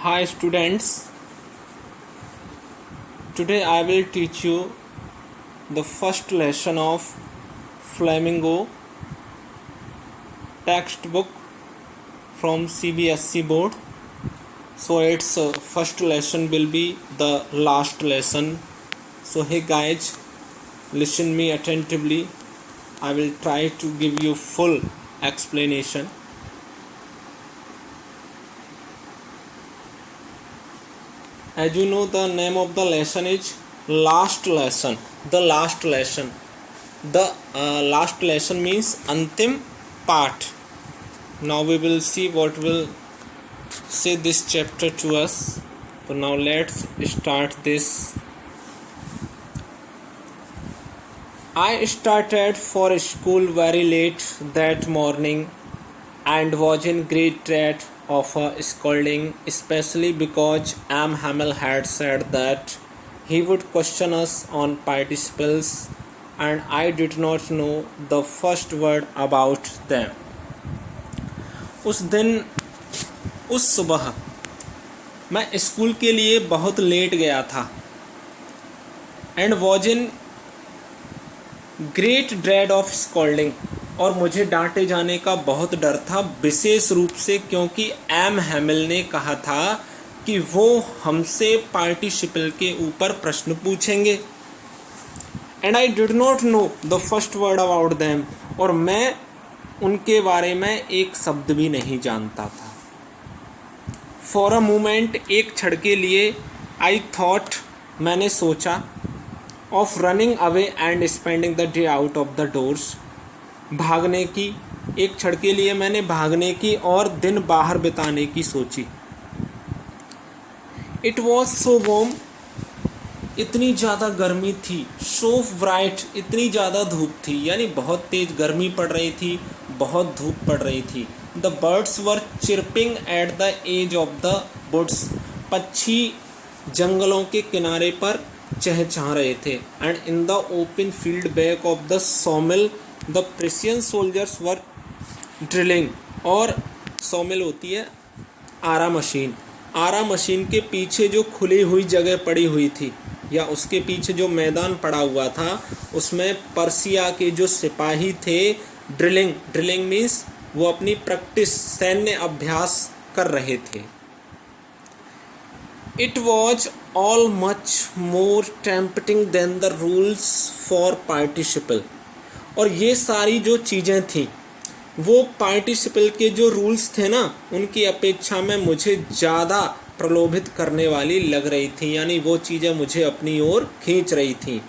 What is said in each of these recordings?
Hi students, today I will teach you the first lesson of Flamingo textbook from CBSE board. So its first lesson will be the last lesson. So hey guys, listen me attentively. I will try to give you full explanation. As you know, the name of the lesson is last lesson. The last lesson. The last lesson means antim part. Now we will see what will say this chapter to us. So now let's start this. I started for school very late that morning and was in great dread of a scolding, especially because M. Hamel had said that he would question us on participles and I did not know the first word about them. उस सुबह मैं school के लिए बहुत late गया था and was in great dread of scolding और मुझे डांटे जाने का बहुत डर था, विशेष रूप से क्योंकि एम हैमिल ने कहा था कि वो हमसे पार्टिसिपल के ऊपर प्रश्न पूछेंगे and I did not know the first word about them और मैं उनके बारे में एक शब्द भी नहीं जानता था. फॉर अ मोमेंट, एक क्षण के लिए, आई थॉट, मैंने सोचा, of running away and spending the day out of the doors, भागने की. एक क्षण के लिए मैंने भागने की और दिन बाहर बिताने की सोची. इट वॉज सो वार्म, इतनी ज़्यादा गर्मी थी. सो ब्राइट, इतनी ज़्यादा धूप थी, यानी बहुत तेज गर्मी पड़ रही थी, बहुत धूप पड़ रही थी. The birds were chirping at the edge of the woods, पक्षी जंगलों के किनारे पर चहचहा रहे थे. And in the open field back of the sawmill the Prussian soldiers were drilling, और सॉमिल होती है आरा मशीन. आरा मशीन के पीछे जो खुली हुई जगह पड़ी हुई थी या उसके पीछे जो मैदान पड़ा हुआ था उसमें पर्सिया के जो सिपाही थे ड्रिलिंग मीन्स वो अपनी प्रैक्टिस, सैन्य अभ्यास कर रहे थे. It was all much more tempting than the rules for participle, और ये सारी जो चीज़ें थीं वो पार्टिसिपल के जो रूल्स थे ना उनकी अपेक्षा में मुझे ज़्यादा प्रलोभित करने वाली लग रही थी, यानी वो चीज़ें मुझे अपनी ओर खींच रही थी.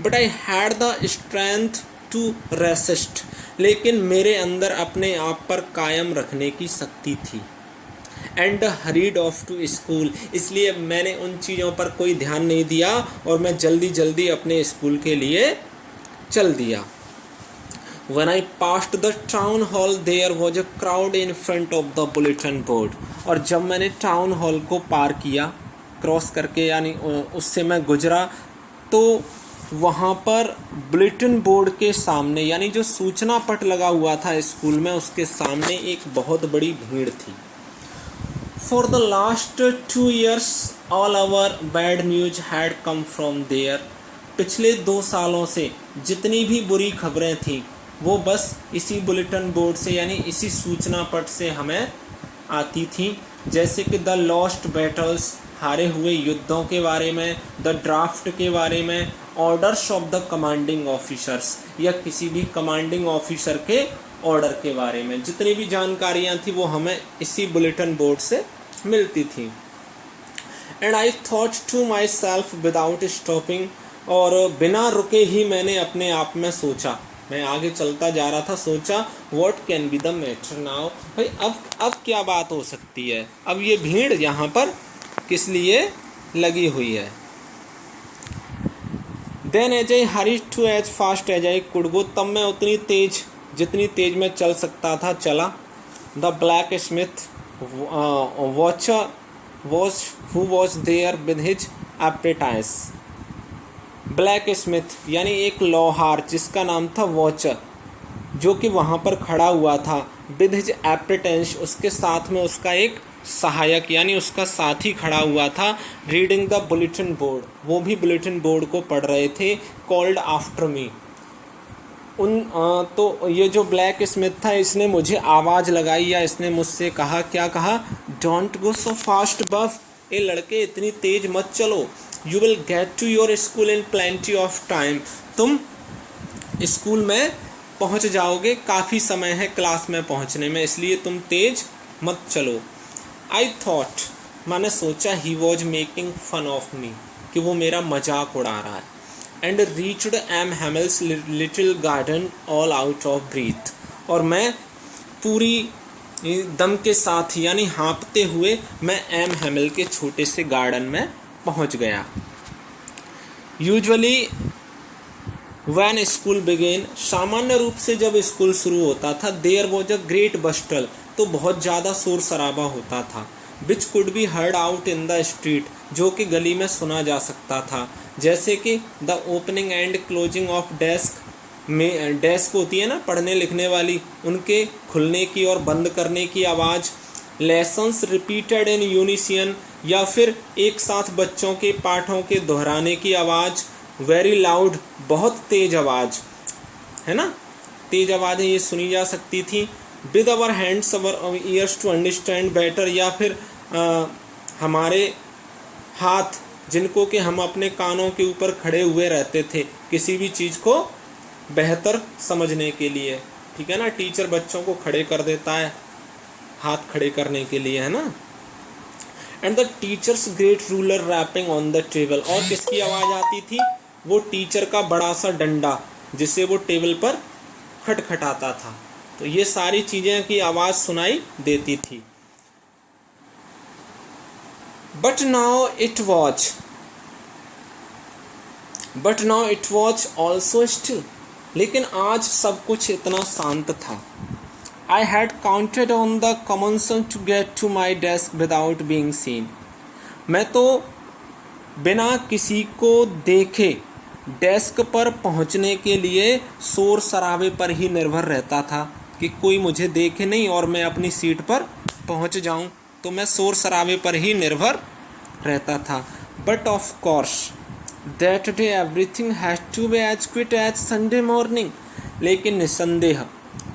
But I had the strength to resist, लेकिन मेरे अंदर अपने आप पर कायम रखने की शक्ति थी. And hurried off to school, इसलिए मैंने उन चीज़ों पर कोई ध्यान नहीं दिया और मैं जल्दी अपने स्कूल के लिए चल दिया. When I passed the town hall, there was a crowd in front of the bulletin board. और जब मैंने टाउन हॉल को पार किया, क्रॉस करके, यानी उससे मैं गुजरा, तो वहाँ पर बुलेटिन बोर्ड के सामने, यानी जो सूचना पट लगा हुआ था स्कूल में, उसके सामने एक बहुत बड़ी भीड़ थी. For the last 2 years, all our bad news had come from there. पिछले 2 सालों से जितनी भी बुरी खबरें थीं वो बस इसी बुलेटिन बोर्ड से, यानी इसी सूचना पट से हमें आती थी. जैसे कि द लॉस्ट बैटल्स, हारे हुए युद्धों के बारे में, द ड्राफ्ट के बारे में, orders of the commanding officers, या किसी भी कमांडिंग ऑफिसर के ऑर्डर के बारे में. जितनी भी जानकारियाँ थी वो हमें इसी बुलेटिन बोर्ड से मिलती थी. And I thought to myself without stopping, और बिना रुके ही मैंने अपने आप में सोचा, मैं आगे चलता जा रहा था, सोचा what can be the matter now, भाई अब क्या बात हो सकती है, अब ये भीड़ यहाँ पर किस लिए लगी हुई है. Then as I hurried to as fast as I could go, तब मैं उतनी तेज, जितनी तेज मैं चल सकता था चला. The blacksmith Wachter who was there with his apprentice. Blacksmith यानी एक लोहार जिसका नाम था वॉचर, जो कि वहाँ पर खड़ा हुआ था. विद हिज एप्रेटेंस, उसके साथ में उसका एक सहायक यानी उसका साथी खड़ा हुआ था, रीडिंग द बुलेटिन बोर्ड, वो भी बुलेटिन बोर्ड को पढ़ रहे थे, कॉल्ड आफ्टर मी। तो ये जो ब्लैक स्मिथ था, इसने मुझे आवाज़ लगाई या इसने मुझसे कहा, क्या कहा, डोंट गो सो फास्ट बफ, ए लड़के इतनी तेज मत चलो, you will get to your school in plenty of time, तुम स्कूल में पहुंच जाओगे, काफ़ी समय है क्लास में पहुंचने में, इसलिए तुम तेज मत चलो। आई थॉट, मैंने सोचा, he was making fun of me, कि वो मेरा मजाक उड़ा रहा है। And reached M Hamel's little garden all out of breath, और मैं पूरी दम के साथ यानी हाँपते हुए मैं एम हैमिल के छोटे से गार्डन में पहुंच गया। यूजुअली व्हेन स्कूल बिगेन, सामान्य रूप से जब स्कूल शुरू होता था, देयर वॉज अ ग्रेट बस्टल, तो बहुत ज़्यादा शोर शराबा होता था, which could be heard out in the street, जो कि गली में सुना जा सकता था, जैसे कि the opening and closing of desk में, डेस्क होती है ना पढ़ने लिखने वाली, उनके खुलने की और बंद करने की आवाज़, लेसन्स रिपीटेड इन यूनिसियन, या फिर एक साथ बच्चों के पाठों के दोहराने की आवाज़, वेरी लाउड, बहुत तेज आवाज़, है ना, तेज आवाज़ें ये सुनी जा सकती थी, with our hands our ears to understand better, या फिर हमारे हाथ जिनको कि हम अपने कानों के ऊपर खड़े हुए रहते थे किसी भी चीज़ को बेहतर समझने के लिए, ठीक है ना, टीचर बच्चों को खड़े कर देता है हाथ खड़े करने के लिए, है ना। And the teacher's great ruler rapping on the table, और किसकी आवाज़ आती थी, वो टीचर का बड़ा सा डंडा जिसे वो टेबल पर खटखटाता था, तो ये सारी चीज़ें की आवाज़ सुनाई देती थी। But now it was all so still, लेकिन आज सब कुछ इतना शांत था। I had counted on the common sense to get to my desk without being seen, मैं तो बिना किसी को देखे डेस्क पर पहुंचने के लिए शोर शराबे पर ही निर्भर रहता था, कि कोई मुझे देखे नहीं और मैं अपनी सीट पर पहुंच जाऊं, तो मैं शोर शराबे पर ही निर्भर रहता था। But of course that day everything has to be as quiet as Sunday morning, लेकिन निसंदेह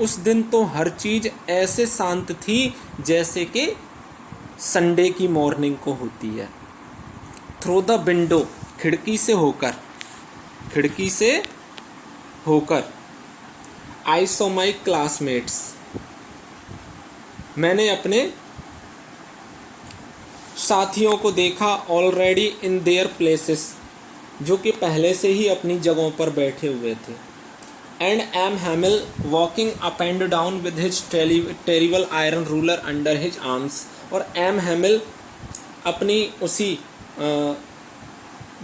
उस दिन तो हर चीज़ ऐसे शांत थी जैसे कि संडे की मॉर्निंग को होती है। थ्रू द विंडो, खिड़की से होकर आई सॉ माई क्लासमेट्स, मैंने अपने साथियों को देखा, ऑलरेडी इन देयर प्लेसेस, जो कि पहले से ही अपनी जगहों पर बैठे हुए थे। And M Hamel walking up and down with his terrible iron ruler under his arms, और एम हैमिल अपनी उसी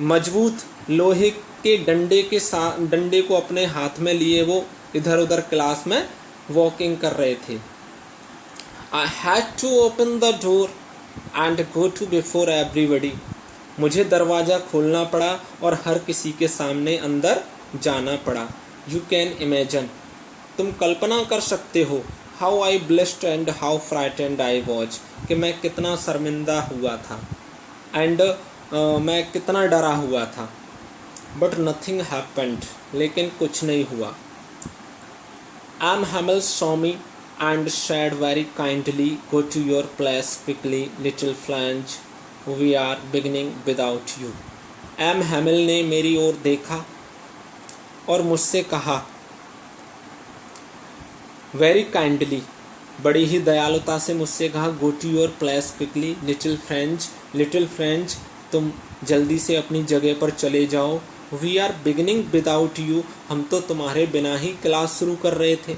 मजबूत लोहे के डंडे को अपने हाथ में लिए वो इधर उधर क्लास में वॉकिंग कर रहे थे। I had to open the door and go to before everybody, मुझे दरवाज़ा खोलना पड़ा और हर किसी के सामने अंदर जाना पड़ा। यू कैन इमेजिन, तुम कल्पना कर सकते हो, how I blessed and how frightened I was, कि मैं कितना शर्मिंदा हुआ था एंड मैं कितना डरा हुआ था। बट नथिंग हैपेंड, लेकिन कुछ नहीं हुआ। M Hamel saw me and said very kindly, go to your place quickly, little Flange, we are beginning without you. M Hamel ने मेरी ओर देखा और मुझसे कहा, वेरी काइंडली, बड़ी ही दयालुता से मुझसे कहा, go to your place quickly, little Franz, तुम जल्दी से अपनी जगह पर चले जाओ। We are beginning without you, हम तो तुम्हारे बिना ही क्लास शुरू कर रहे थे।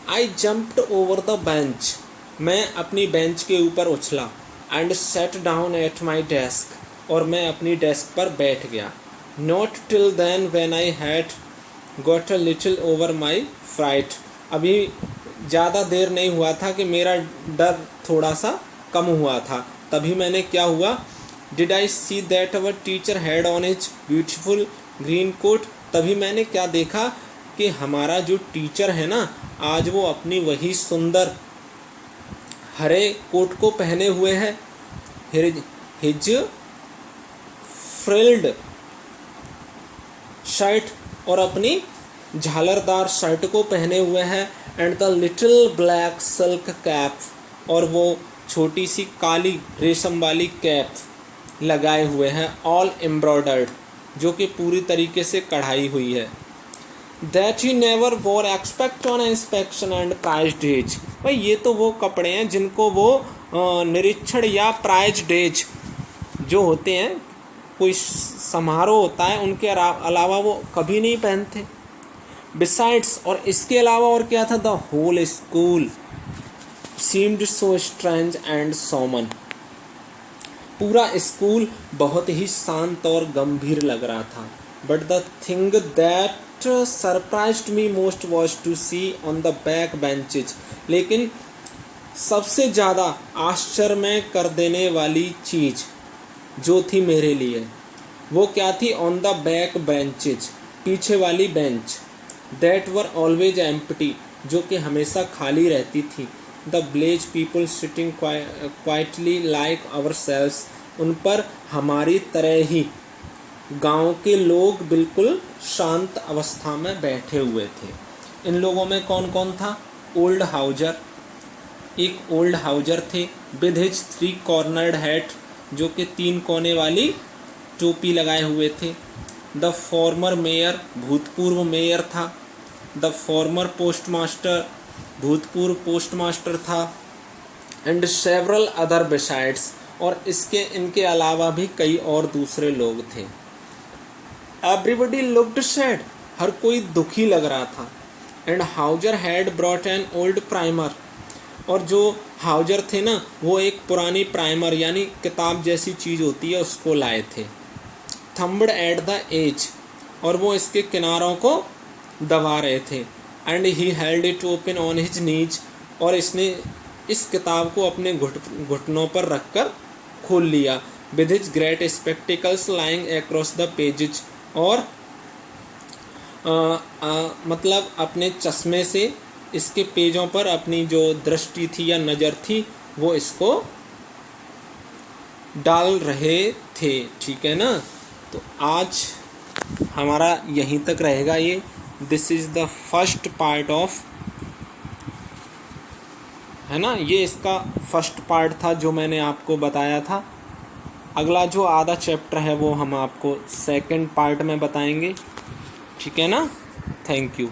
I jumped over the bench, मैं अपनी बेंच के ऊपर उछला। And set down at my desk, और मैं अपनी डेस्क पर बैठ गया। Not till then when I had got a little over my fright, अभी ज़्यादा देर नहीं हुआ था कि मेरा डर थोड़ा सा कम हुआ था, तभी मैंने क्या हुआ, did I see that our teacher had on his beautiful green coat, तभी मैंने क्या देखा कि हमारा जो टीचर है ना, आज वो अपनी वही सुंदर हरे कोट को पहने हुए है, हिज फ्रिल्ड शर्ट, और अपनी झालरदार शर्ट को पहने हुए हैं, and the little black silk cap, और वो छोटी सी काली रेशम वाली कैप लगाए हुए हैं, ऑल एम्ब्रॉयडर्ड, जो कि पूरी तरीके से कढ़ाई हुई है। That he never wore except on inspection and prize days. भाई ये तो वो कपड़े हैं जिनको वो निरीक्षण या प्राइज डेज जो होते हैं, कोई समारोह होता है, उनके अलावा वो कभी नहीं पहनते। बिसाइड्स, और इसके अलावा और क्या था, the whole school seemed so strange and solemn. पूरा स्कूल बहुत ही शांत और गंभीर लग रहा था। But the thing that surprised me most was to see on the back benches. लेकिन सबसे ज़्यादा आश्चर्य में कर देने वाली चीज़ जो थी मेरे लिए, वो क्या थी, ऑन द बैक बेंचेज, पीछे वाली bench, that were always empty, जो कि हमेशा खाली रहती थी। The village people sitting quietly like ourselves, उन पर हमारी तरह ही गांव के लोग बिल्कुल शांत अवस्था में बैठे हुए थे। इन लोगों में कौन कौन था, ओल्ड हाउजर, एक ओल्ड हाउजर थे, विद हिज 3 कॉर्नर्ड हैट, जो कि 3 कोने वाली टोपी लगाए हुए थे। द फॉर्मर मेयर, भूतपूर्व मेयर था। द फॉर्मर पोस्टमास्टर, भूतपूर्व पोस्टमास्टर था। एंड सेवरल अदर बिसाइड्स, और इनके अलावा भी कई और दूसरे लोग थे। एवरीबडी लुक्ड सैड, हर कोई दुखी लग रहा था। And Houser had brought an old primer, और जो हाउजर थे ना, वो एक पुरानी प्राइमर यानी किताब जैसी चीज़ होती है उसको लाए थे। थम्बड एट द एज, और वो इसके किनारों को दबा रहे थे। And he held it open on his knees, और इसने इस किताब को अपने घुटनों पर रखकर खोल लिया। With his great spectacles lying across the pages, और मतलब अपने चश्मे से इसके पेजों पर अपनी जो दृष्टि थी या नज़र थी वो इसको डाल रहे थे। ठीक है ना, तो आज हमारा यहीं तक रहेगा ये। This is the first part of, है ना, ये इसका फर्स्ट पार्ट था जो मैंने आपको बताया था। अगला जो आधा चैप्टर है वो हम आपको सेकंड पार्ट में बताएंगे। ठीक है ना, थैंक यू।